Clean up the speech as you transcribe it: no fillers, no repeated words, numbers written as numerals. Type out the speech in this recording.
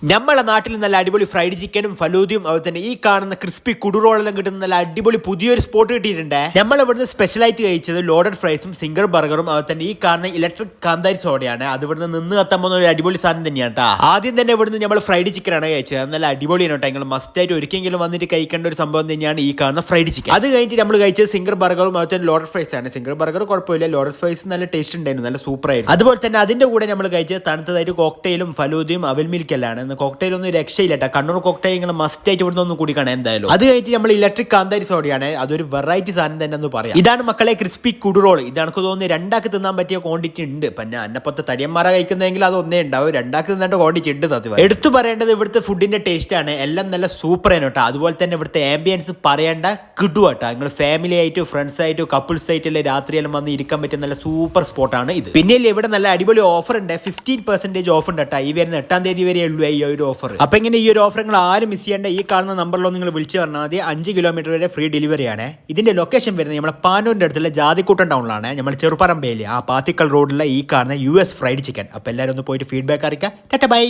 നമ്മളെ നാട്ടിൽ നല്ല അടിപൊളി ഫ്രൈഡ് ചിക്കനും ഫലൂദിയും അതുപോലെ തന്നെ ഈ കാണുന്ന ക്രിസ്പി കുടുറോളെല്ലാം കിട്ടുന്ന നല്ല അടിപൊളി പുതിയൊരു സ്പോട്ട് കിട്ടിയിട്ടുണ്ട്. നമ്മൾ ഇവിടുന്ന് സ്പെഷ്യലായിട്ട് കഴിച്ചത് ലോഡഡ് ഫ്രൈസും സിംഗർ ബർഗറും അതുപോലെ തന്നെ ഈ കാണുന്ന ഇലക്ട്രിക് കാന്താരി സോഡയാണ്. അത് ഇവിടുന്ന് നിന്ന് കത്താൻ പോകുന്ന ഒരു അടിപൊളി സാധനം തന്നെയാണ് കേട്ടോ. ആദ്യം തന്നെ ഇവിടുന്ന് നമ്മൾ ഫ്രൈഡ് ചിക്കൻ ആണ് കഴിച്ചത്. നല്ല അടിപൊളിയാണ് കേട്ടോ. നിങ്ങൾ മസ്റ്റായിട്ട് ഒരിക്കലെങ്കിലും വന്നിട്ട് കഴിക്കേണ്ട ഒരു സംഭവം തന്നെയാണ് ഈ കാണുന്ന ഫ്രൈഡ് ചിക്കൻ. അത് കഴിഞ്ഞിട്ട് നമ്മൾ കഴിച്ചത് സിംഗർ ബർഗറും അതുപോലെ തന്നെ ലോഡഡ് ഫ്രൈസ് ആണ്. സിംഗർ ബർഗർ കുഴപ്പമില്ല, ലോഡഡ് ഫ്രൈസ് നല്ല ടേസ്റ്റ് ഉണ്ടായിരുന്നു, നല്ല സൂപ്പർ ആയിരുന്നു. അതുപോലെ തന്നെ അതിന്റെ കൂടെ നമ്മൾ കഴിച്ചത് തണുത്തതായിട്ട് കോക്ടെയിലും ഫലൂദിയും അവൽ മിൽക്കെല്ലാം. കോക്ടെയിൽ ഒന്നും രക്ഷയില്ല. കണ്ണൂർ കോക്ടെയിൽ നിങ്ങൾ മസ്റ്റ് ആയിട്ട് ഇവിടുന്ന് ഒന്ന് കുടിക്കണം എന്തായാലും. അത് കഴിഞ്ഞിട്ട് നമ്മൾ ഇലക്ട്രിക് കാന്താരി സോഡയാണ്. അതൊരു വെറൈറ്റി സാധനം തന്നെ എന്ന് പറയാം. ഇതാണ് മക്കളെ ക്രിസ്പി കുടുറോൾ. ഇതാണ് തോന്നുന്നു രണ്ടാക്ക് തിന്നാൻ പറ്റിയ ക്വാണ്ടിറ്റി ഉണ്ട്. പിന്നെ അന്നപ്പത്തെ തടിയന്മാര കഴിക്കുന്നതെങ്കിൽ അത് ഒന്നേ ഉണ്ടാവും, രണ്ടാക്ക് തിന്നേണ്ട ക്വാണ്ടിറ്റി ഉണ്ട്. സത്യം എടുത്തു പറയേണ്ടത് ഇവിടുത്തെ ഫുഡിന്റെ ടേസ്റ്റ് ആണ്. എല്ലാം നല്ല സൂപ്പർ ആണ് കേട്ടോ. അതുപോലെ തന്നെ ഇവിടുത്തെ ആംബിയൻസ് പറയേണ്ട കിട്ടുവാട്ടോ. നിങ്ങൾ ഫാമിലി ആയിട്ടോ ഫ്രണ്ട്സ് ആയിട്ടോ കപ്പിൾസ് ആയിട്ടല്ലേ രാത്രിയെല്ലാം വന്ന് ഇരിക്കാൻ പറ്റിയ നല്ല സൂപ്പർ സ്പോട്ടാണ് ഇത്. പിന്നെ ഇവിടെ നല്ല അടിപൊളി ഓഫർ ഉണ്ട്. 15% ഓഫ് ഉണ്ട് കേട്ടോ. ഈ വരുന്ന 8-ാം തീയതി വരെ ഉള്ളൂ ഈ ഒരു ഓഫർ. അപ്പൊ ഇങ്ങനെ ഈ ഒരു ഓഫർ നിങ്ങൾ ആരും മിസ് ചെയ്യേണ്ട. ഈ കാണുന്ന നമ്പറിലോ നിങ്ങൾ വിളിച്ചു പറഞ്ഞാൽ മതി. 5 കിലോമീറ്റർ വരെ ഫ്രീ ഡെലിവറി ആണ്. ഇതിന്റെ ലൊക്കേഷൻ വരുന്നത് നമ്മുടെ പാനൂരിന്റെ അടുത്തുള്ള ജാതിക്കൂട്ടം ടൗണിലാണ്. നമ്മൾ ചെറുപ്പറമ്പേലി ആ പാത്തിക്കൽ റോഡിലെ ഈ കാണുന്ന US ഫ്രൈഡ് ചിക്കൻ. അപ്പൊ എല്ലാവരും ഒന്ന് പോയിട്ട് ഫീഡ്ബാക്ക് അറിയിക്കാം. Tata bye.